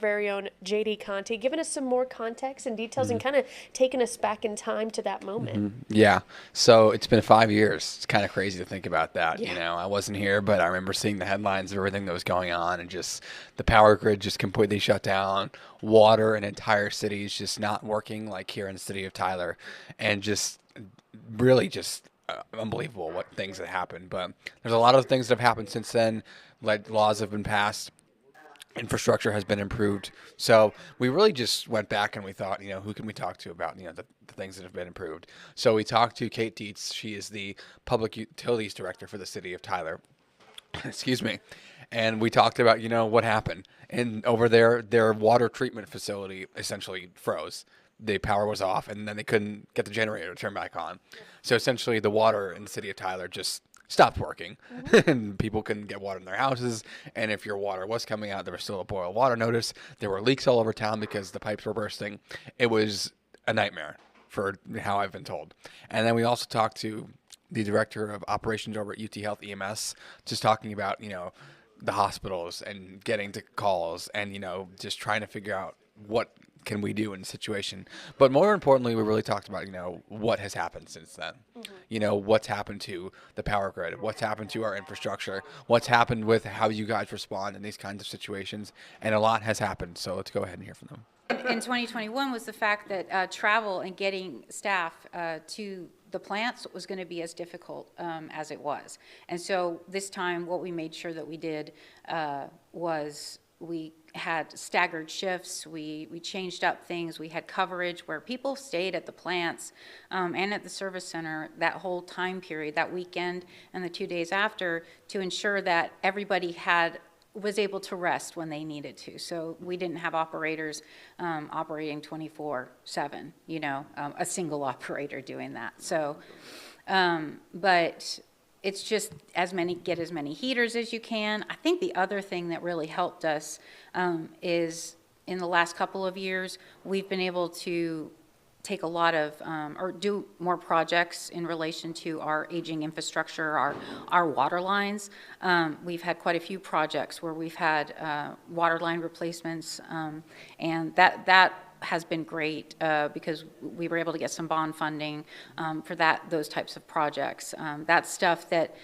very own JD Conti, giving us some more context and details and kind of taking us back in time to that moment. Yeah. So it's been 5 years. It's kind of crazy to think about that. Yeah. I wasn't here, but I remember seeing the headlines of everything that was going on and just the power grid just completely shut down, water in entire cities just not working like here in the city of Tyler, and just really just unbelievable what things that happened. But there's a lot of things that have happened since then. Like laws have been passed, infrastructure has been improved. So we really just went back and we thought, who can we talk to about, the things that have been improved. So we talked to Kate Dietz. She is the Public Utilities Director for the city of Tyler. Excuse me. And we talked about, what happened. And over there, their water treatment facility essentially froze. The power was off, and then they couldn't get the generator to turn back on. So essentially, the water in the city of Tyler just stopped working, and people couldn't get water in their houses. And if your water was coming out, there was still a boil water notice. There were leaks all over town because the pipes were bursting. It was a nightmare, for how I've been told. And then we also talked to the director of operations over at UT Health EMS, just talking about, the hospitals and getting to calls and, just trying to figure out what can we do in the situation. But more importantly, we really talked about, what has happened since then. What's happened to the power grid, what's happened to our infrastructure, what's happened with how you guys respond in these kinds of situations. And a lot has happened. So let's go ahead and hear from them. In 2021 was the fact that travel and getting staff to the plants was going to be as difficult as it was. And so this time what we made sure that we did was we had staggered shifts, we changed up things, we had coverage where people stayed at the plants and at the service center that whole time period, that weekend and the 2 days after, to ensure that everybody was able to rest when they needed to. So we didn't have operators operating 24/7, a single operator doing that. So, but it's just get as many heaters as you can. I think the other thing that really helped us is in the last couple of years, we've been able to take a lot of, or do more projects in relation to our aging infrastructure, our water lines. We've had quite a few projects where we've had water line replacements, and that has been great because we were able to get some bond funding for those types of projects. That's stuff that,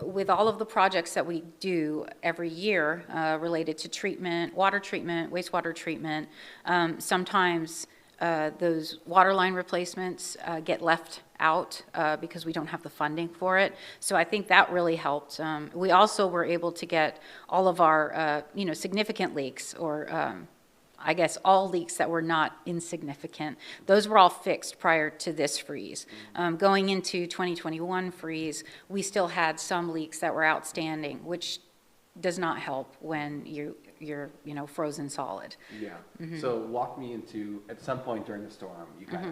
with all of the projects that we do every year related to treatment, water treatment, wastewater treatment, sometimes those water line replacements get left out because we don't have the funding for it. So I think that really helped. We also were able to get all of our, significant leaks, or I guess all leaks that were not insignificant. Those were all fixed prior to this freeze. Going into 2021 freeze, we still had some leaks that were outstanding, which does not help when you're frozen solid. Yeah. So walk me into, at some point during the storm, you guys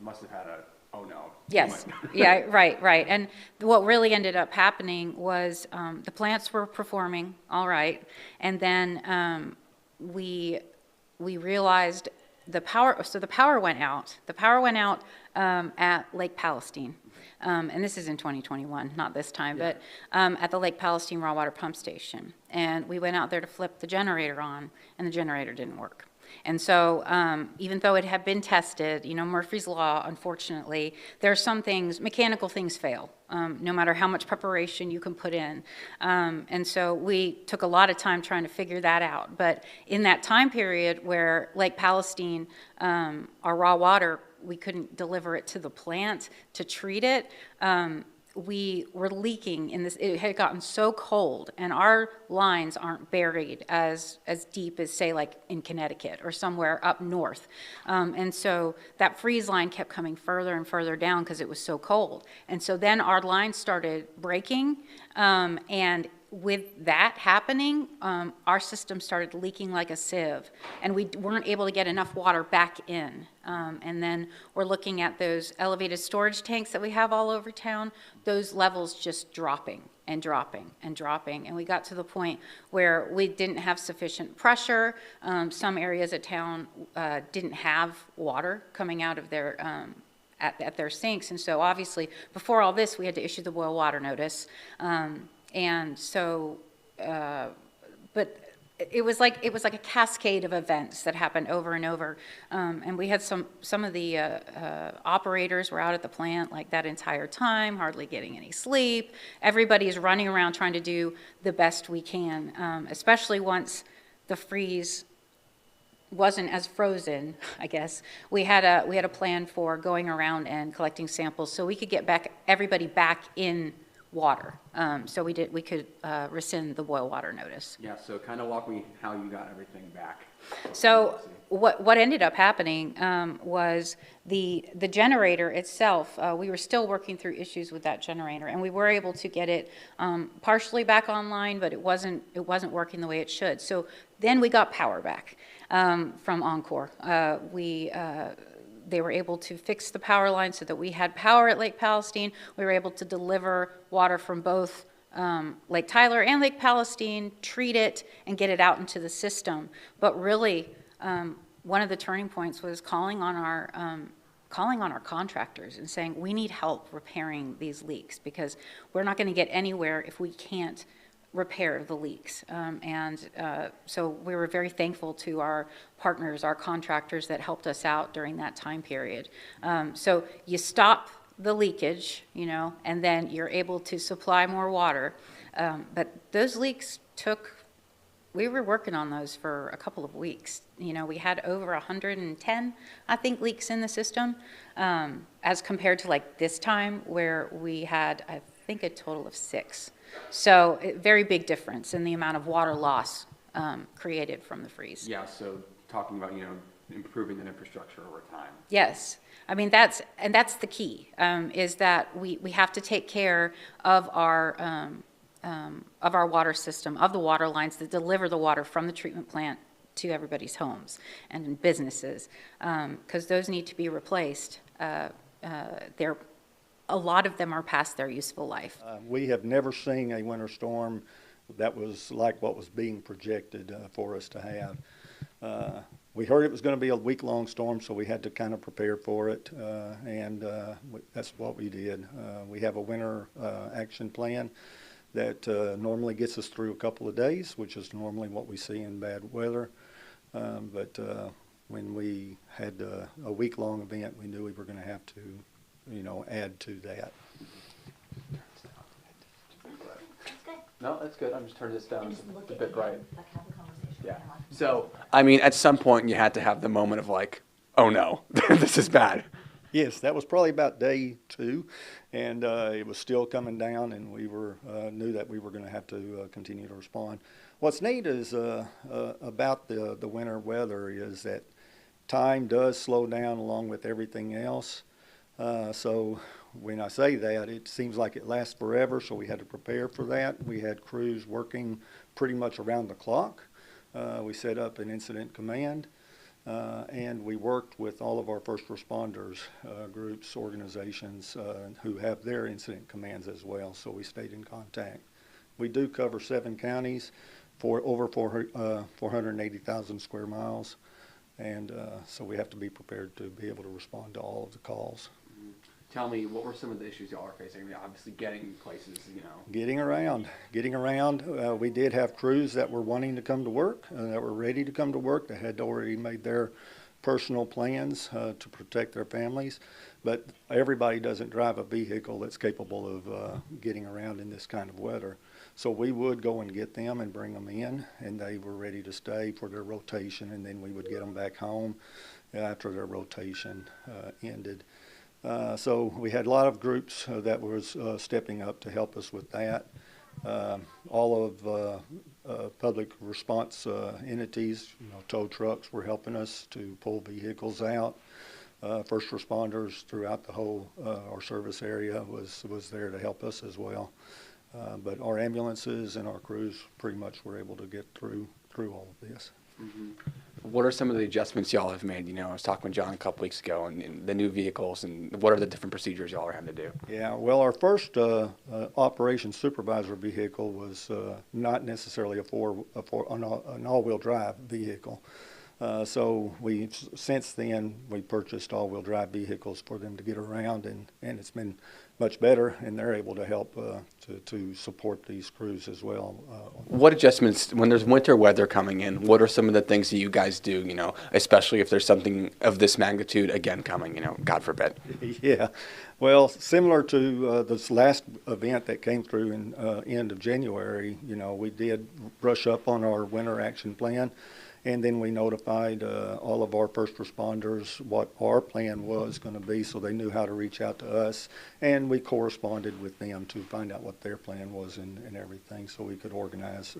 must have had oh no. Yes. Yeah, right. And what really ended up happening was the plants were performing all right. And then we realized the power went out. The power went out at Lake Palestine. And this is in 2021, not this time, but at the Lake Palestine raw water pump station. And we went out there to flip the generator on, and the generator didn't work. And so even though it had been tested, Murphy's Law, unfortunately, there are some things, mechanical things fail, no matter how much preparation you can put in. And so we took a lot of time trying to figure that out. But in that time period where Lake Palestine, our raw water, we couldn't deliver it to the plant to treat it, we were leaking in this. It had gotten so cold, and our lines aren't buried as deep as, say, like in Connecticut or somewhere up north. And so that freeze line kept coming further and further down because it was so cold. And so then our lines started breaking, and with that happening, our system started leaking like a sieve, and we weren't able to get enough water back in. And then we're looking at those elevated storage tanks that we have all over town, those levels just dropping and dropping and dropping. And we got to the point where we didn't have sufficient pressure. Some areas of town didn't have water coming out of their at their sinks. And so obviously, before all this, we had to issue the boil water notice. And so, but it was like a cascade of events that happened over and over. And we had some of the operators were out at the plant like that entire time, hardly getting any sleep. Everybody is running around trying to do the best we can, especially once the freeze wasn't as frozen, I guess. We had a plan for going around and collecting samples so we could get everybody back in water. So we could rescind the boil water notice. Yeah, so kind of walk me how you got everything back. So what ended up happening was the generator itself, we were still working through issues with that generator, and we were able to get it partially back online, but it wasn't working the way it should. So then we got power back from Encore. They were able to fix the power line so that we had power at Lake Palestine. We were able to deliver water from both Lake Tyler and Lake Palestine, treat it, and get it out into the system. But really, one of the turning points was calling on our contractors and saying, we need help repairing these leaks because we're not going to get anywhere if we can't repair the leaks. So we were very thankful to our partners, our contractors that helped us out during that time period. So you stop the leakage, and then you're able to supply more water. But those leaks we were working on those for a couple of weeks. We had over 110, I think, leaks in the system, as compared to like this time where we had, I think, a total of 6. So very big difference in the amount of water loss created from the freeze. Yeah, so talking about, improving that infrastructure over time. Yes. I mean, that's the key, is that we have to take care of our water system, of the water lines that deliver the water from the treatment plant to everybody's homes and businesses, because those need to be replaced. A lot of them are past their useful life. We have never seen a winter storm that was like what was being projected for us to have. We heard it was going to be a week-long storm, so we had to kind of prepare for it, and that's what we did. We have a winter action plan that normally gets us through a couple of days, which is normally what we see in bad weather. But when we had a week-long event, we knew we were going to have to add to that. No, that's good. I'm just turning this down a bit bright. Like have a conversation. Yeah. So, I mean, at some point you had to have the moment of like, oh no, this is bad. Yes, that was probably about day 2, and it was still coming down, and we knew that we were going to have to continue to respond. What's neat is about the winter weather is that time does slow down along with everything else. So when I say that, it seems like it lasts forever, so we had to prepare for that. We had crews working pretty much around the clock. We set up an incident command, and we worked with all of our first responders groups, organizations who have their incident commands as well, so we stayed in contact. We do cover 7 counties for over 480,000 square miles, and so we have to be prepared to be able to respond to all of the calls. Tell me, what were some of the issues y'all are facing? I mean, obviously getting places, Getting around. We did have crews that were wanting to come to work, that were ready to come to work, that had already made their personal plans to protect their families. But everybody doesn't drive a vehicle that's capable of getting around in this kind of weather. So we would go and get them and bring them in, and they were ready to stay for their rotation, and then we would get them back home after their rotation ended. So we had a lot of groups that was stepping up to help us with that. All of public response entities, tow trucks were helping us to pull vehicles out. First responders throughout the whole our service area was there to help us as well. But our ambulances and our crews pretty much were able to get through all of this. Mm-hmm. What are some of the adjustments y'all have made? I was talking with John a couple weeks ago, and the new vehicles, and what are the different procedures y'all are having to do? Yeah, well, our first operations supervisor vehicle was not necessarily an all-wheel drive vehicle. So since then, we purchased all-wheel drive vehicles for them to get around, and it's been much better, and they're able to help to support these crews as well. What adjustments, when there's winter weather coming in, what are some of the things that you guys do, especially if there's something of this magnitude again coming, God forbid? Yeah, well, similar to this last event that came through in end of January, we did brush up on our winter action plan. And then we notified all of our first responders what our plan was going to be, so they knew how to reach out to us. And we corresponded with them to find out what their plan was and everything, so we could organize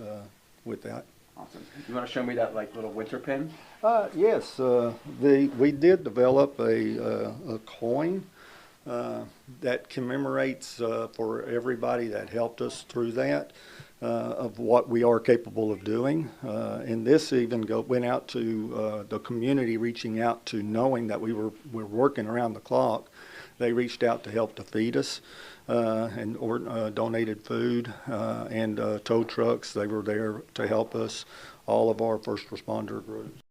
with that. Awesome. You want to show me that little winter pin? Yes, we did develop a coin that commemorates for everybody that helped us through that. Of what we are capable of doing. And this even went out to the community, reaching out to, knowing that we're working around the clock. They reached out to help to feed us and donated food and tow trucks. They were there to help us, all of our first responder groups.